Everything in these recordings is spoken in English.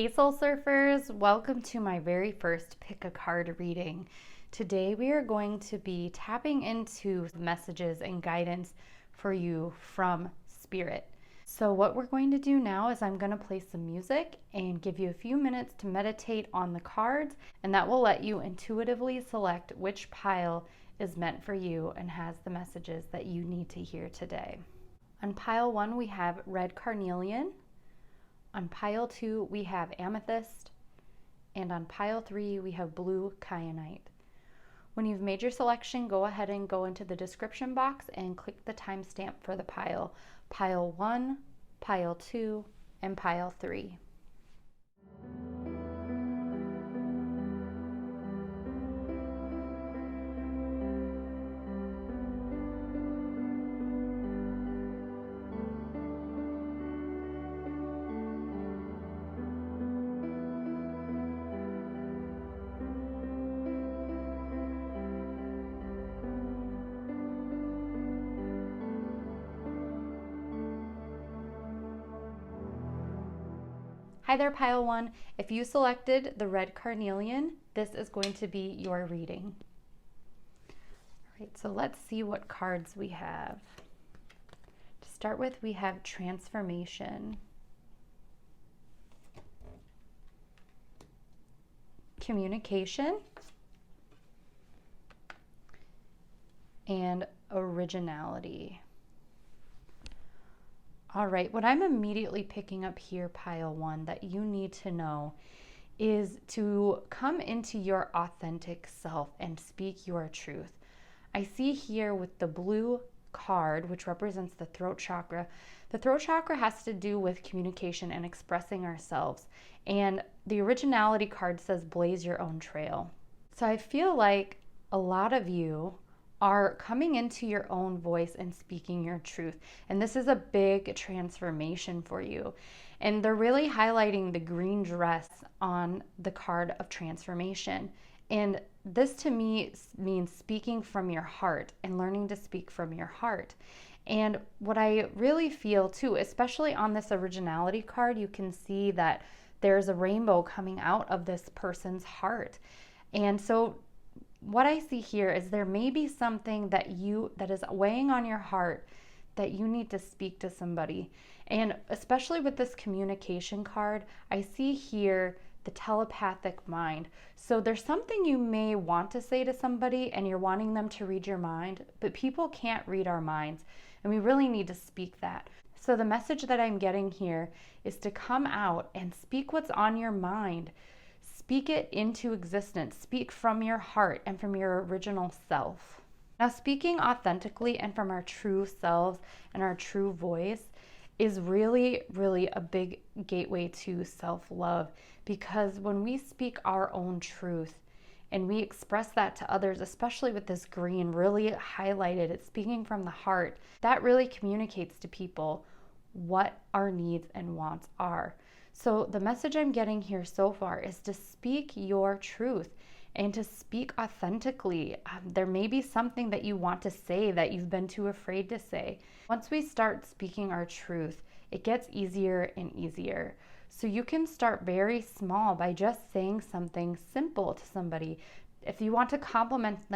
Hey Soul Surfers, welcome to my very first pick a card reading. Today we are going to be tapping into messages and guidance for you from Spirit. So what we're going to do now is I'm going to play some music and give you a few minutes to meditate on the cards, and that will let you intuitively select which pile is meant for you and has the messages that you need to hear today. On pile 1 we have red carnelian. On pile 2, we have amethyst, and on pile 3, we have blue kyanite. When you've made your selection, go ahead and go into the description box and click the timestamp for the pile. Pile 1, pile 2, and pile 3. Hi there, pile 1. If you selected the red carnelian, this is going to be your reading. All right, so let's see what cards we have. To start with, we have transformation, communication, and originality. All right, what I'm immediately picking up here, pile 1, that you need to know is to come into your authentic self and speak your truth. I see here with the blue card, which represents the throat chakra. The throat chakra has to do with communication and expressing ourselves. And the originality card says blaze your own trail. So I feel like a lot of you are coming into your own voice and speaking your truth. And this is a big transformation for you. And they're really highlighting the green dress on the card of transformation. And this to me means speaking from your heart and learning to speak from your heart. And what I really feel too, especially on this originality card, you can see that there's a rainbow coming out of this person's heart. And so what I see here is there may be something that is weighing on your heart that you need to speak to somebody. And especially with this communication card, I see here the telepathic mind. So there's something you may want to say to somebody and you're wanting them to read your mind, but people can't read our minds, and we really need to speak that. So the message that I'm getting here is to come out and speak what's on your mind. Speak it into existence. Speak from your heart and from your original self. Now, speaking authentically and from our true selves and our true voice is really, really a big gateway to self-love, because when we speak our own truth and we express that to others, especially with this green really highlighted, it's speaking from the heart, that really communicates to people what our needs and wants are. So the message I'm getting here so far is to speak your truth and to speak authentically. There may be something that you want to say that you've been too afraid to say. Once we start speaking our truth, it gets easier and easier. So you can start very small by just saying something simple to somebody. If you want to compliment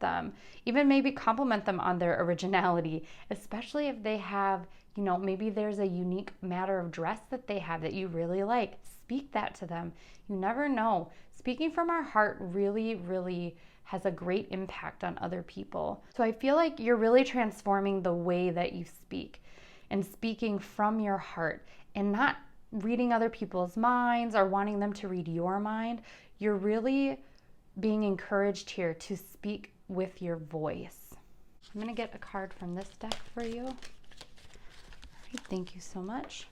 them. Even maybe compliment them on their originality, especially if they have, maybe there's a unique matter of dress that they have that you really like. Speak that to them. You never know. Speaking from our heart really, really has a great impact on other people. So I feel like you're really transforming the way that you speak and speaking from your heart and not reading other people's minds or wanting them to read your mind. You're really being encouraged here to speak with your voice. I'm going to get a card from this deck for you. All right, thank you so much.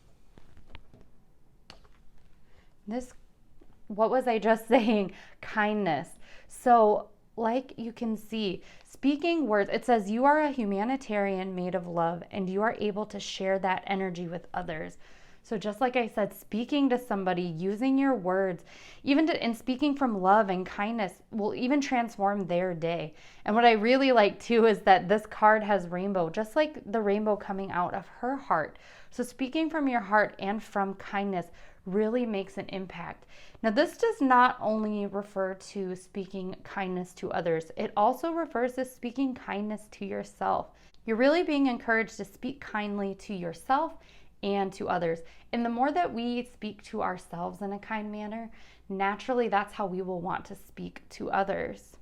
What was I just saying? Kindness. So like you can see, speaking words, it says you are a humanitarian made of love and you are able to share that energy with others. So just like I said, speaking to somebody, using your words, and speaking from love and kindness will even transform their day. And what I really like too is that this card has rainbow, just like the rainbow coming out of her heart. So speaking from your heart and from kindness really makes an impact. Now, this does not only refer to speaking kindness to others, it also refers to speaking kindness to yourself. You're really being encouraged to speak kindly to yourself and to others. And the more that we speak to ourselves in a kind manner, naturally that's how we will want to speak to others.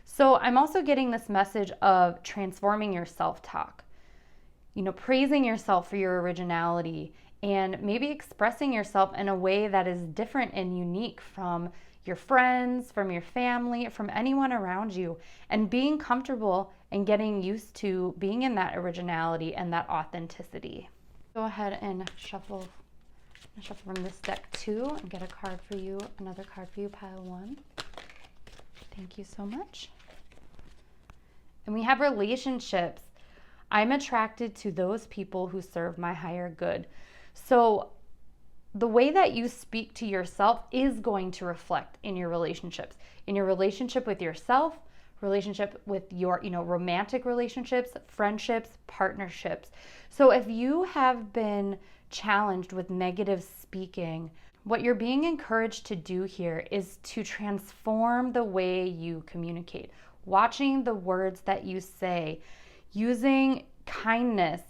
So I'm also getting this message of transforming your self-talk, praising yourself for your originality and maybe expressing yourself in a way that is different and unique from your friends, from your family, from anyone around you, and being comfortable and getting used to being in that originality and that authenticity. Go ahead and shuffle from this deck too and get a card for you, another card for you, pile 1. Thank you so much. And we have relationships. I'm attracted to those people who serve my higher good. So the way that you speak to yourself is going to reflect in your relationships, in your relationship with yourself, relationship with your, romantic relationships, friendships, partnerships. So if you have been challenged with negative speaking, what you're being encouraged to do here is to transform the way you communicate, watching the words that you say, using kindness,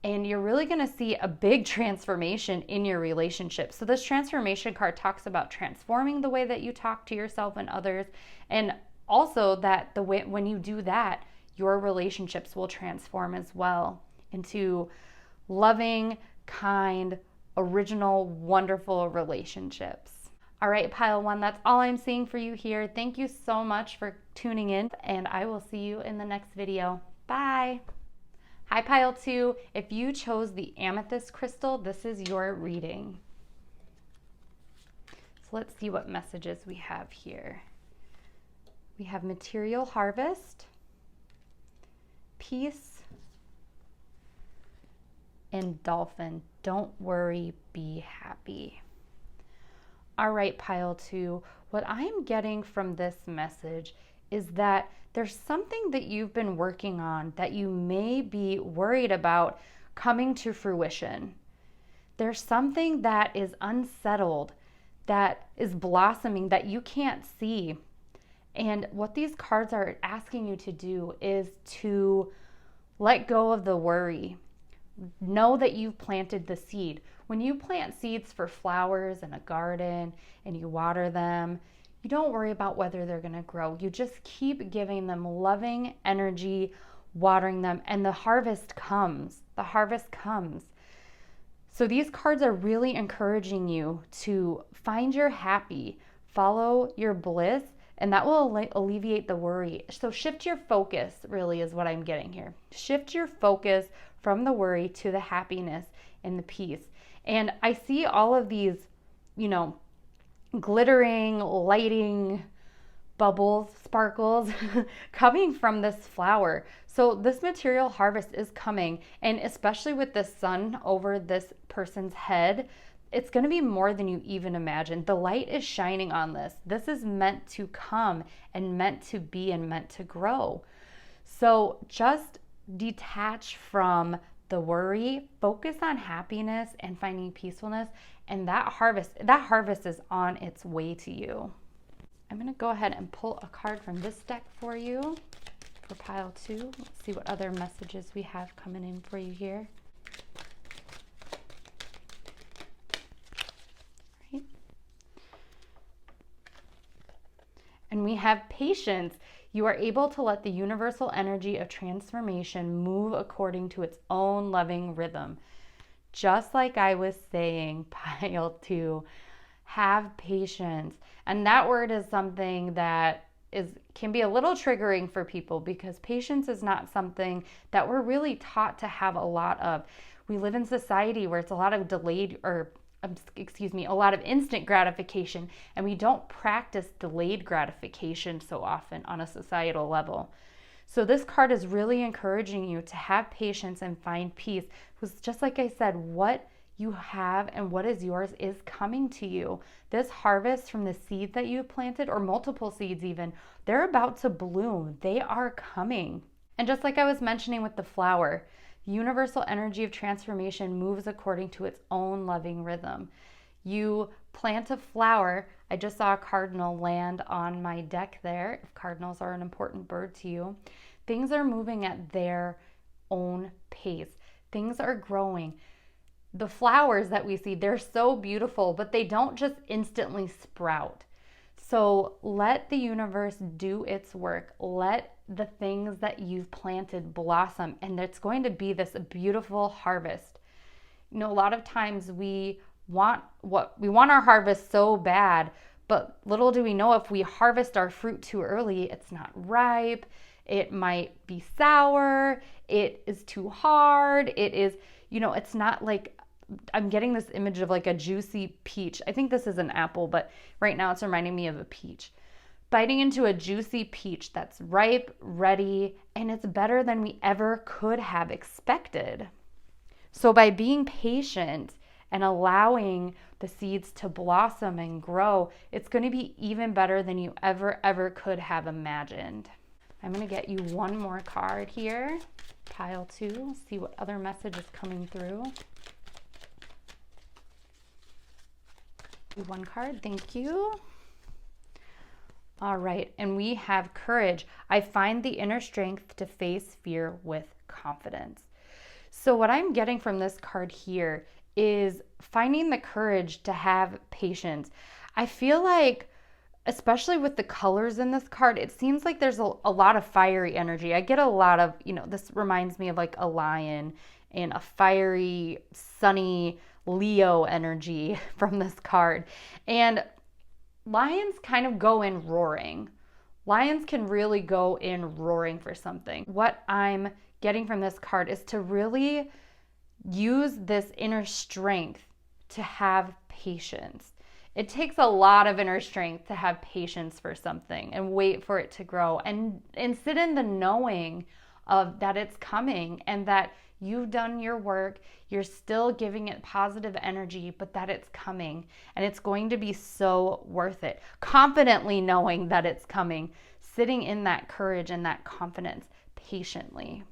and you're really going to see a big transformation in your relationship. So this transformation card talks about transforming the way that you talk to yourself and others, and also that the way when you do that, your relationships will transform as well into loving, kind, original, wonderful relationships. All right, pile 1, that's all I'm seeing for you here. Thank you so much for tuning in, and I will see you in the next video. Bye. Hi, pile 2. If you chose the Amethyst crystal, this is your reading. So let's see what messages we have here. We have material harvest, peace, and dolphin. Don't worry, be happy. All right, pile 2, what I'm getting from this message is that there's something that you've been working on that you may be worried about coming to fruition. There's something that is unsettled, that is blossoming, that you can't see. And what these cards are asking you to do is to let go of the worry. Know that you've planted the seed. When you plant seeds for flowers in a garden and you water them, you don't worry about whether they're going to grow. You just keep giving them loving energy, watering them, and the harvest comes. The harvest comes. So these cards are really encouraging you to find your happy, follow your bliss, and that will alleviate the worry. So shift your focus, really, is what I'm getting here. Shift your focus from the worry to the happiness and the peace. And I see all of these, glittering, lighting bubbles, sparkles coming from this flower. So this material harvest is coming, and especially with the sun over this person's head, it's going to be more than you even imagine. The light is shining on this. This is meant to come and meant to be and meant to grow. So just detach from the worry, focus on happiness and finding peacefulness, and that harvest is on its way to you. I'm going to go ahead and pull a card from this deck for you for pile 2. Let's see what other messages we have coming in for you here. Right. And we have patience. You are able to let the universal energy of transformation move according to its own loving rhythm. Just like I was saying, pile 2, have patience. And that word is something that can be a little triggering for people, because patience is not something that we're really taught to have a lot of. We live in society where it's a lot of a lot of instant gratification, and we don't practice delayed gratification so often on a societal level. So this card is really encouraging you to have patience and find peace, because just like I said, what you have and what is yours is coming to you. This harvest from the seed that you planted, or multiple seeds even, they're about to bloom. They are coming. And just like I was mentioning with the flower, the universal energy of transformation moves according to its own loving rhythm. You plant a flower. I just saw a cardinal land on my deck there. If cardinals are an important bird to you, things are moving at their own pace. Things are growing. The flowers that we see, they're so beautiful, but they don't just instantly sprout. So let the universe do its work. Let the things that you've planted blossom, and it's going to be this beautiful harvest. You know, a lot of times we want our harvest so bad, but little do we know, if we harvest our fruit too early, it's not ripe, it might be sour, it is too hard, it is, you know, it's not like, I'm getting this image of like a juicy peach. I think this is an apple, but right now it's reminding me of a peach. Biting into a juicy peach that's ripe, ready, and it's better than we ever could have expected. So by being patient and allowing the seeds to blossom and grow, it's going to be even better than you ever could have imagined. I'm going to get you one more card here, pile 2, see what other message is coming through. One card, thank you. All right, and we have courage. I find the inner strength to face fear with confidence. So what I'm getting from this card here is finding the courage to have patience. I feel like, especially with the colors in this card, it seems like there's a lot of fiery energy. I get a lot of, you know, this reminds me of like a lion and a fiery, sunny Leo energy from this card. And lions kind of go in roaring. Lions can really go in roaring for something. What I'm getting from this card is to really use this inner strength to have patience. It takes a lot of inner strength to have patience for something and wait for it to grow and sit in the knowing of that it's coming and that you've done your work, you're still giving it positive energy, but that it's coming and it's going to be so worth it. Confidently knowing that it's coming, sitting in that courage and that confidence patiently.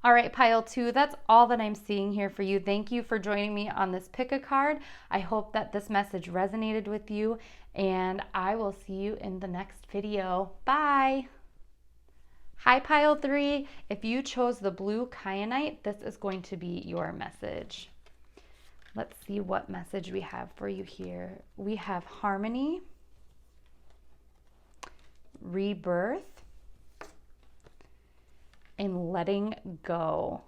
All right, pile 2, that's all that I'm seeing here for you. Thank you for joining me on this pick a card. I hope that this message resonated with you, and I will see you in the next video. Bye. Hi, pile 3. If you chose the blue Kyanite, this is going to be your message. Let's see what message we have for you here. We have harmony, rebirth, and letting go.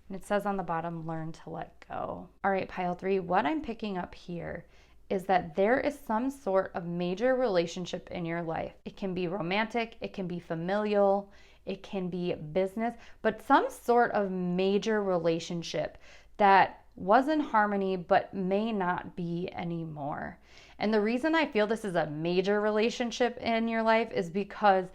And it says on the bottom, learn to let go. All right, pile 3, what I'm picking up here is that there is some sort of major relationship in your life. It can be romantic, it can be familial, it can be business, but some sort of major relationship that was in harmony but may not be anymore. And the reason I feel this is a major relationship in your life is because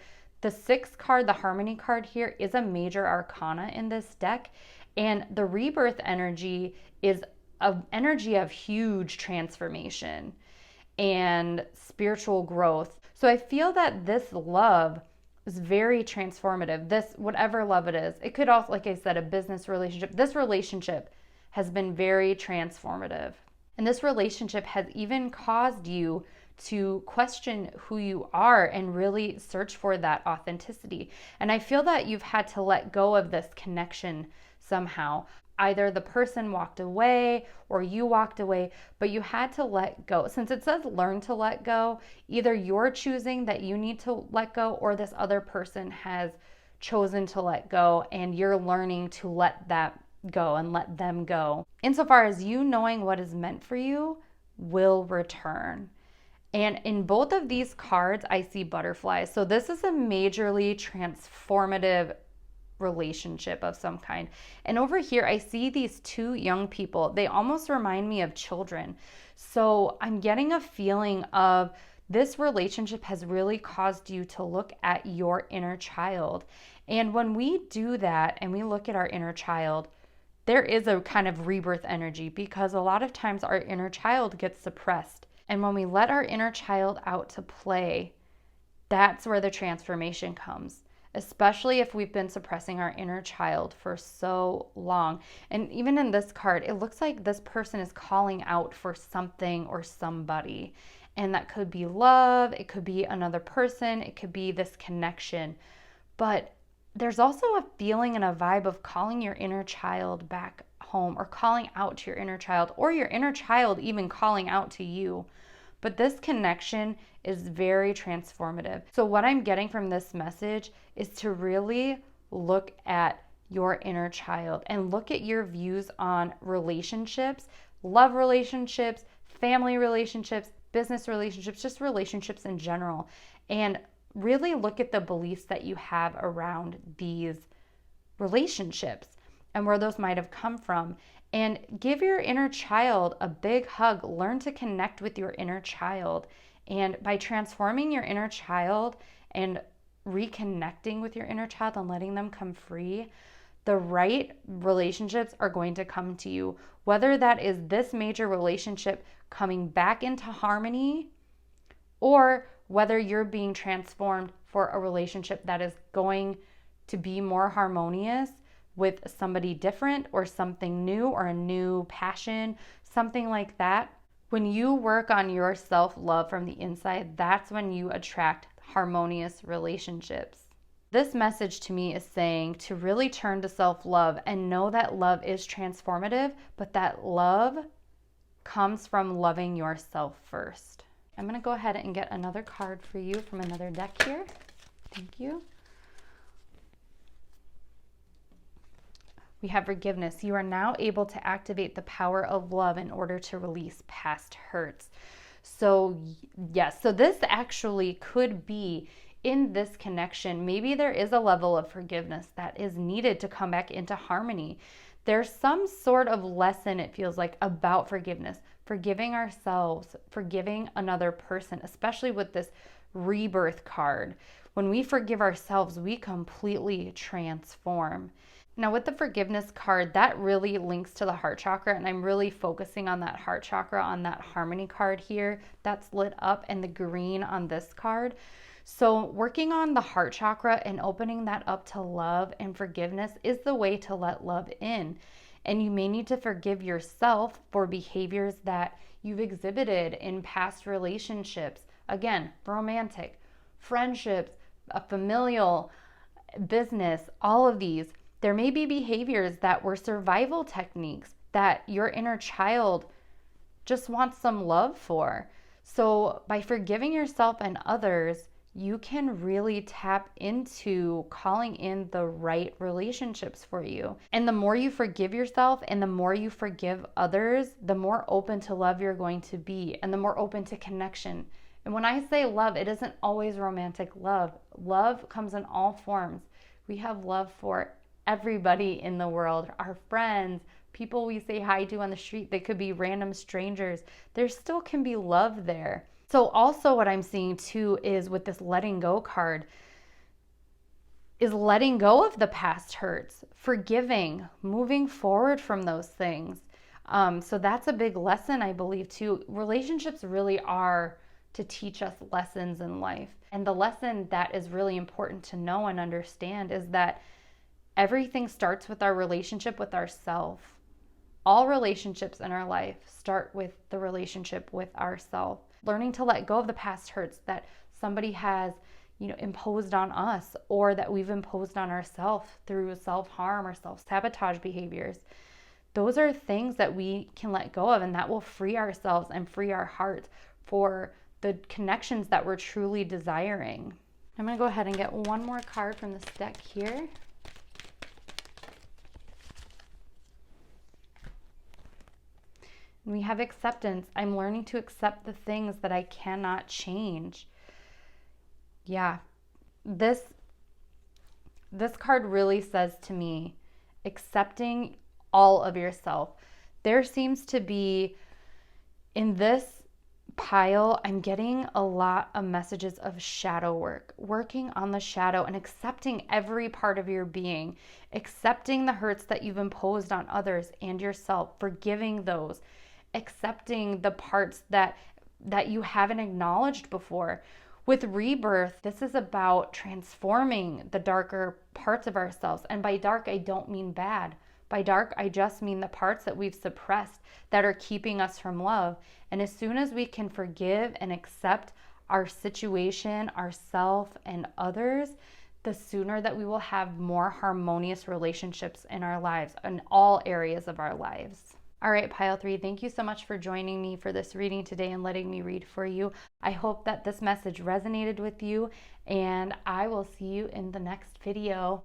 the 6th card, the harmony card here, is a major arcana in this deck. And the rebirth energy is an energy of huge transformation and spiritual growth. So I feel that this love is very transformative. This, whatever love it is, it could also, like I said, a business relationship. This relationship has been very transformative. And this relationship has even caused you to question who you are and really search for that authenticity. And I feel that you've had to let go of this connection somehow. Either the person walked away or you walked away, but you had to let go. Since it says learn to let go, either you're choosing that you need to let go or this other person has chosen to let go and you're learning to let that go and let them go. Insofar as you knowing what is meant for you will return. And in both of these cards, I see butterflies. So this is a majorly transformative relationship of some kind. And over here, I see these 2 young people. They almost remind me of children. So I'm getting a feeling of this relationship has really caused you to look at your inner child. And when we do that and we look at our inner child, there is a kind of rebirth energy, because a lot of times our inner child gets suppressed. And when we let our inner child out to play, that's where the transformation comes, especially if we've been suppressing our inner child for so long. And even in this card, it looks like this person is calling out for something or somebody. And that could be love, it could be another person, it could be this connection. But there's also a feeling and a vibe of calling your inner child back home, or calling out to your inner child, or your inner child even calling out to you. But this connection is very transformative. So what I'm getting from this message is to really look at your inner child and look at your views on relationships, love relationships, family relationships, business relationships, just relationships in general. And really look at the beliefs that you have around these relationships and where those might have come from. And give your inner child a big hug. Learn to connect with your inner child. And by transforming your inner child and reconnecting with your inner child and letting them come free, the right relationships are going to come to you. Whether that is this major relationship coming back into harmony, or whether you're being transformed for a relationship that is going to be more harmonious with somebody different or something new or a new passion, something like that. When you work on your self-love from the inside, that's when you attract harmonious relationships. This message to me is saying to really turn to self-love and know that love is transformative, but that love comes from loving yourself first. I'm going to go ahead and get another card for you from another deck here. Thank you. We have forgiveness. You are now able to activate the power of love in order to release past hurts. So yes, so this actually could be in this connection. Maybe there is a level of forgiveness that is needed to come back into harmony. There's some sort of lesson, it feels like, about forgiveness. Forgiving ourselves, forgiving another person, especially with this rebirth card. When we forgive ourselves, we completely transform. Now with the forgiveness card, that really links to the heart chakra, and I'm really focusing on that heart chakra on that harmony card here that's lit up, and the green on this card. So working on the heart chakra and opening that up to love and forgiveness is the way to let love in. And you may need to forgive yourself for behaviors that you've exhibited in past relationships. Again, romantic, friendships, a familial, business, all of these. There may be behaviors that were survival techniques that your inner child just wants some love for. So by forgiving yourself and others, you can really tap into calling in the right relationships for you. And the more you forgive yourself and the more you forgive others, the more open to love you're going to be, and the more open to connection. And when I say love, it isn't always romantic love. Love comes in all forms. We have love for everybody in the world, our friends, people we say hi to on the street. They could be random strangers. There still can be love there. So also what I'm seeing too is with this letting go card is letting go of the past hurts, forgiving, moving forward from those things. So that's a big lesson, I believe, too. Relationships really are to teach us lessons in life. And the lesson that is really important to know and understand is that everything starts with our relationship with ourselves. All relationships in our life start with the relationship with ourselves. Learning to let go of the past hurts that somebody has, imposed on us, or that we've imposed on ourselves through self-harm or self-sabotage behaviors. Those are things that we can let go of, and that will free ourselves and free our hearts for the connections that we're truly desiring. I'm going to go ahead and get one more card from this deck here. We have acceptance. I'm learning to accept the things that I cannot change. Yeah, this card really says to me, accepting all of yourself. There seems to be, in this pile, I'm getting a lot of messages of shadow work, working on the shadow and accepting every part of your being, accepting the hurts that you've imposed on others and yourself, forgiving those, accepting the parts that you haven't acknowledged before. With rebirth, this is about transforming the darker parts of ourselves. And by dark, I don't mean bad. By dark, I just mean the parts that we've suppressed that are keeping us from love. And as soon as we can forgive and accept our situation, ourself, and others, the sooner that we will have more harmonious relationships in our lives, in all areas of our lives. All right, Pile 3, thank you so much for joining me for this reading today and letting me read for you. I hope that this message resonated with you, and I will see you in the next video.